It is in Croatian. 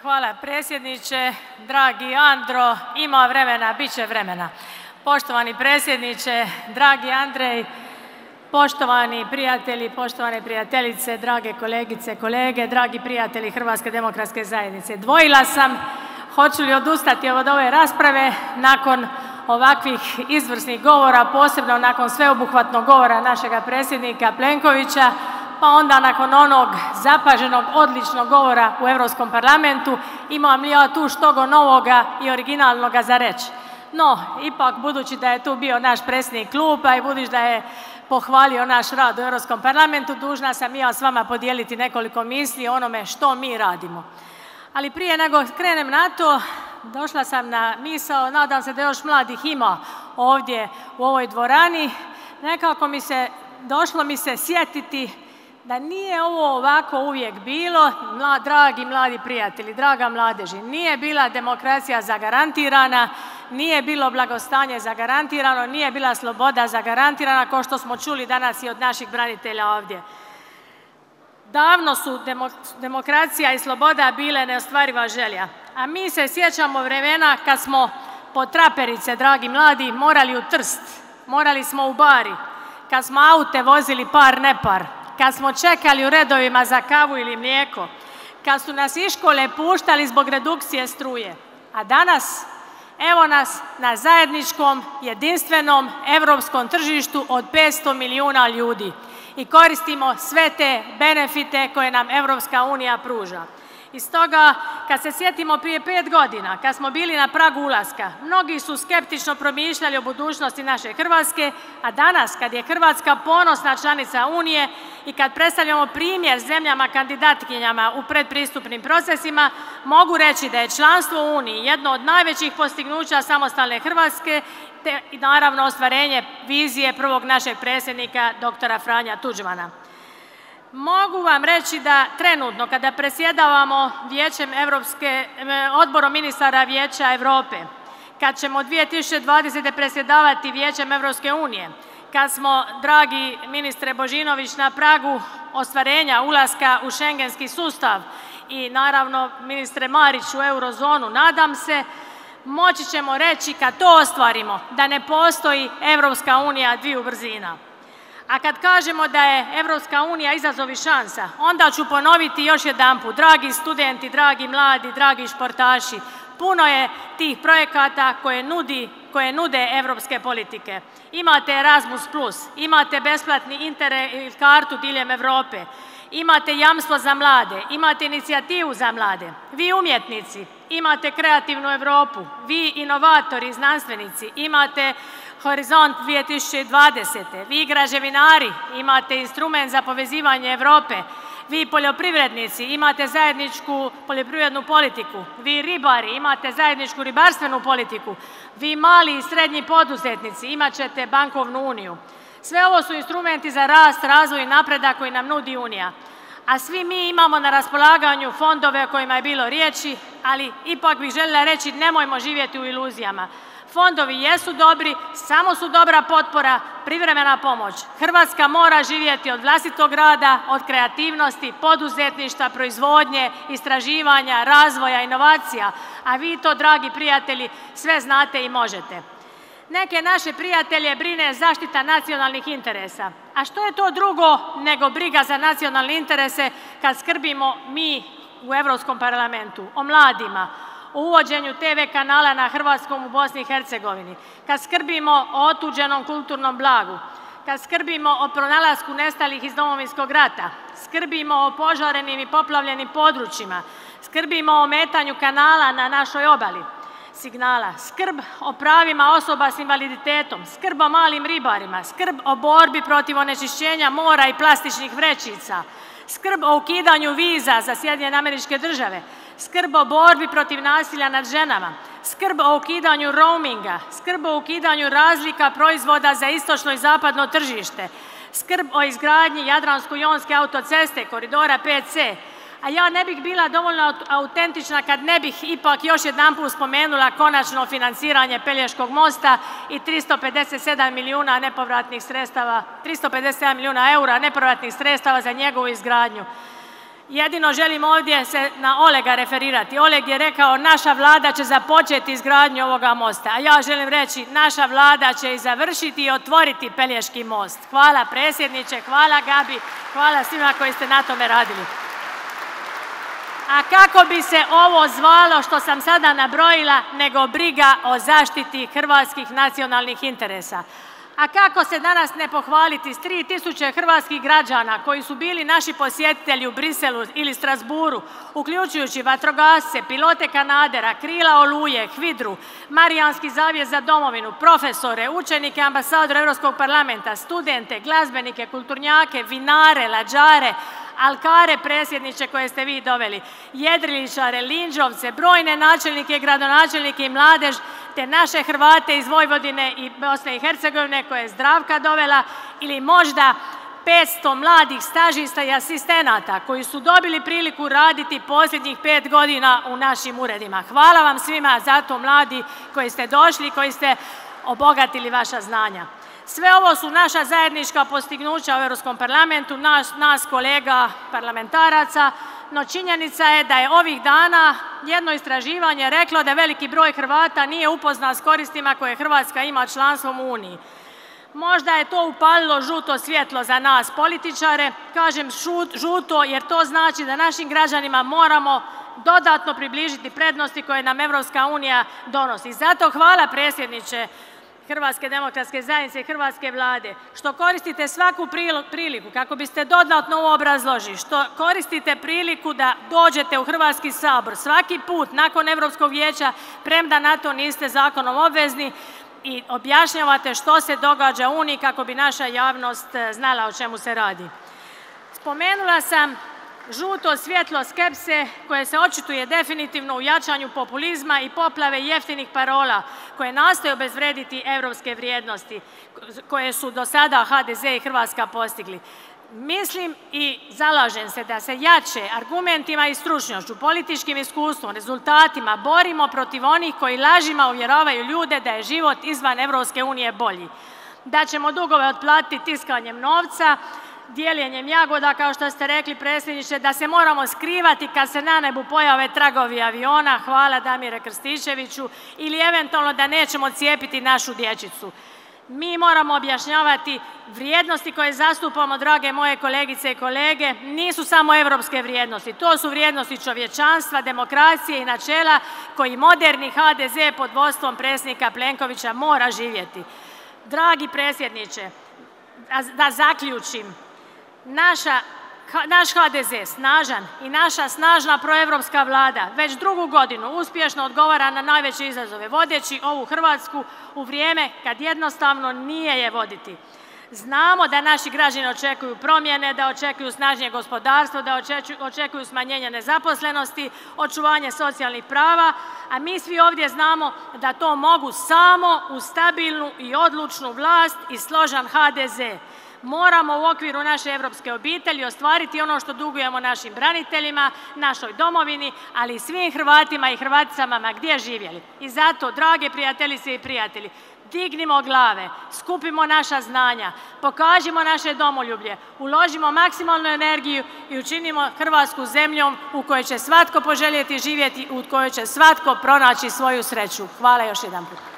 Hvala predsjedniče, dragi Andro, ima vremena, bit će vremena. Poštovani predsjedniče, dragi Andrej, poštovani prijatelji, poštovane prijateljice, drage kolegice, kolege, dragi prijatelji Hrvatske demokratske zajednice. Dvojila sam hoću li odustati od ove rasprave nakon ovakvih izvrsnih govora, posebno nakon sveobuhvatnog govora našega predsjednika Plenkovića, pa onda nakon onog zapaženog, odličnog govora u Europskom parlamentu, imam li ja tu štogo novoga i originalnoga za reći. No, ipak, budući da je tu bio naš predsjednik kluba i budući da je pohvalio naš rad u Europskom parlamentu, dužna sam ja s vama podijeliti nekoliko misli o onome što mi radimo. Ali prije nego krenem na to, došla sam na misao, nadam se da još mladih ima ovdje u ovoj dvorani, nekako došlo mi se sjetiti da nije ovo ovako uvijek bilo, dragi mladi prijatelji, draga mladeži, nije bila demokracija zagarantirana, nije bilo blagostanje zagarantirano, nije bila sloboda zagarantirana, kao što smo čuli danas i od naših branitelja ovdje. Davno su demokracija i sloboda bile neostvariva želja, a mi se sjećamo vremena kad smo po traperice, dragi mladi, morali u Trst, morali smo u Bari, kad smo aute vozili par nepar, kad smo čekali u redovima za kavu ili mlijeko, kad su nas iz škole puštali zbog redukcije struje. A danas, evo nas na zajedničkom, jedinstvenom europskom tržištu od 500 milijuna ljudi i koristimo sve te benefite koje nam Europska unija pruža. I stoga, kad se sjetimo prije 5 godina, kad smo bili na pragu ulaska, mnogi su skeptično promišljali o budućnosti naše Hrvatske, a danas, kad je Hrvatska ponosna članica Unije i kad predstavljamo primjer zemljama kandidatkinjama u predpristupnim procesima, mogu reći da je članstvo u Uniji jedno od najvećih postignuća samostalne Hrvatske, te naravno ostvarenje vizije prvog našeg predsjednika, dr. Franje Tuđmana. Mogu vam reći da trenutno, kada predsjedavamo odborom ministara Vijeća Europe, kad ćemo 2020. predsjedavati Vijećem Europske unije, kad smo, dragi ministre Božinović, na pragu ostvarenja ulaska u šengenski sustav i naravno ministre Marić u eurozonu, nadam se, moći ćemo reći kad to ostvarimo da ne postoji Europska unija dviju brzina. A kad kažemo da je Europska unija izazov i šansa, onda ću ponoviti još jedanput, dragi studenti, dragi mladi, dragi športaši, puno je tih projekata koje nude europske politike. Imate Erasmus+, imate besplatni Interrail kartu diljem Europe, imate jamstvo za mlade, imate inicijativu za mlade. Vi umjetnici imate kreativnu Europu, vi inovatori, znanstvenici imate Horizont 2020. Vi građevinari imate instrument za povezivanje Europe. Vi poljoprivrednici imate zajedničku poljoprivrednu politiku. Vi ribari imate zajedničku ribarstvenu politiku. Vi mali i srednji poduzetnici imat ćete bankovnu uniju. Sve ovo su instrumenti za rast, razvoj i napredak koji nam nudi Unija. A svi mi imamo na raspolaganju fondove o kojima je bilo riječi, ali ipak bih željela reći nemojmo živjeti u iluzijama. Fondovi jesu dobri, samo su dobra potpora, privremena pomoć. Hrvatska mora živjeti od vlastitog rada, od kreativnosti, poduzetništva, proizvodnje, istraživanja, razvoja, inovacija, a vi to, dragi prijatelji, sve znate i možete. Neke naše prijatelje brine zaštita nacionalnih interesa. A što je to drugo nego briga za nacionalne interese kad skrbimo mi u Europskom parlamentu o mladima, o uvođenju TV kanala na hrvatskom u Bosni i Hercegovini, kad skrbimo o otuđenom kulturnom blagu, kad skrbimo o pronalasku nestalih iz Domovinskog rata, skrbimo o požarenim i poplavljenim područjima, skrbimo o ometanju kanala na našoj obali, signala, skrb o pravima osoba s invaliditetom, skrb o malim ribarima, skrb o borbi protiv onečišćenja mora i plastičnih vrećica, skrb o ukidanju viza za Sjedinjene Američke Države, skrb o borbi protiv nasilja nad ženama, skrb o ukidanju roaminga, skrb o ukidanju razlika proizvoda za istočno i zapadno tržište, skrb o izgradnji Jadransko-jonske autoceste, koridora 5C. A ja ne bih bila dovoljno autentična kad ne bih ipak još jedanput spomenula konačno financiranje Pelješkog mosta i 357 milijuna nepovratnih sredstava, 357 milijuna eura nepovratnih sredstava za njegovu izgradnju. Jedino želim ovdje se na Olega referirati. Oleg je rekao naša vlada će započeti izgradnju ovoga mosta, a ja želim reći naša vlada će i završiti i otvoriti Pelješki most. Hvala predsjedniče, hvala Gabi, hvala svima koji ste na tome radili. A kako bi se ovo zvalo što sam sada nabrojila nego briga o zaštiti hrvatskih nacionalnih interesa? A kako se danas ne pohvaliti s 3000 hrvatskih građana koji su bili naši posjetitelji u Briselu ili Strasburu, uključujući vatrogasce, pilote kanadera, krila Oluje, HVIDR-u, Marijanski zavjet za domovinu, profesore, učenike ambasadora Europskog parlamenta, studente, glazbenike, kulturnjake, vinare, lađare, alkare predsjedniče koje ste vi doveli, jedriličare, linđovce, brojne načelnike, gradonačelnike i mladež, te naše Hrvate iz Vojvodine i Bosne i Hercegovine koje je Zdravka dovela, ili možda 500 mladih stažista i asistenata koji su dobili priliku raditi posljednjih 5 godina u našim uredima. Hvala vam svima zato mladi koji ste došli i koji ste obogatili vaša znanja. Sve ovo su naša zajednička postignuća u Europskom parlamentu, nas kolega parlamentaraca, no činjenica je da je ovih dana jedno istraživanje reklo da veliki broj Hrvata nije upoznat s koristima koje Hrvatska ima članstvom u Uniji. Možda je to upalilo žuto svjetlo za nas političare, kažem žuto jer to znači da našim građanima moramo dodatno približiti prednosti koje nam Europska unija donosi. Zato hvala predsjedniče Hrvatske demokratske zajednice i Hrvatske vlade, što koristite svaku priliku kako biste dodatno ovo obrazložili, što koristite priliku da dođete u Hrvatski sabor svaki put nakon Europskog vijeća, premda na to niste zakonom obvezni, i objašnjavate što se događa u Uniji kako bi naša javnost znala o čemu se radi. Spomenula sam žuto svjetlo skepse koje se očituje definitivno u jačanju populizma i poplave jeftinih parola koje nastoje obezvrediti europske vrijednosti koje su do sada HDZ i Hrvatska postigli. Mislim i zalažem se da se jače argumentima i stručnošću, političkim iskustvom, rezultatima borimo protiv onih koji lažima uvjeravaju ljude da je život izvan Europske unije bolji. Da ćemo dugove otplatiti tiskanjem novca, dijeljenjem jagoda, kao što ste rekli predsjedniče, da se moramo skrivati kad se na nebu pojave tragovi aviona, hvala Damire Krstičeviću, ili eventualno da nećemo cijepiti našu dječicu. Mi moramo objašnjavati vrijednosti koje zastupamo, drage moje kolegice i kolege, nisu samo europske vrijednosti, to su vrijednosti čovječanstva, demokracije i načela koji moderni HDZ pod vodstvom predsjednika Plenkovića mora živjeti. Dragi predsjedniče, da zaključim, naš HDZ snažan i naša snažna proevropska vlada već drugu godinu uspješno odgovara na najveće izazove, vodeći ovu Hrvatsku u vrijeme kad jednostavno nije je voditi. Znamo da naši građani očekuju promjene, da očekuju snažnije gospodarstvo, da očekuju smanjenje nezaposlenosti, očuvanje socijalnih prava, a mi svi ovdje znamo da to mogu samo uz stabilnu i odlučnu vlast i složan HDZ. Moramo u okviru naše europske obitelji ostvariti ono što dugujemo našim braniteljima, našoj domovini, ali i svim Hrvatima i Hrvaticama ma gdje živjeli. I zato, drage prijateljice i prijatelji, dignimo glave, skupimo naša znanja, pokažimo naše domoljublje, uložimo maksimalnu energiju i učinimo Hrvatsku zemljom u kojoj će svatko poželjeti živjeti, u kojoj će svatko pronaći svoju sreću. Hvala još jedanput.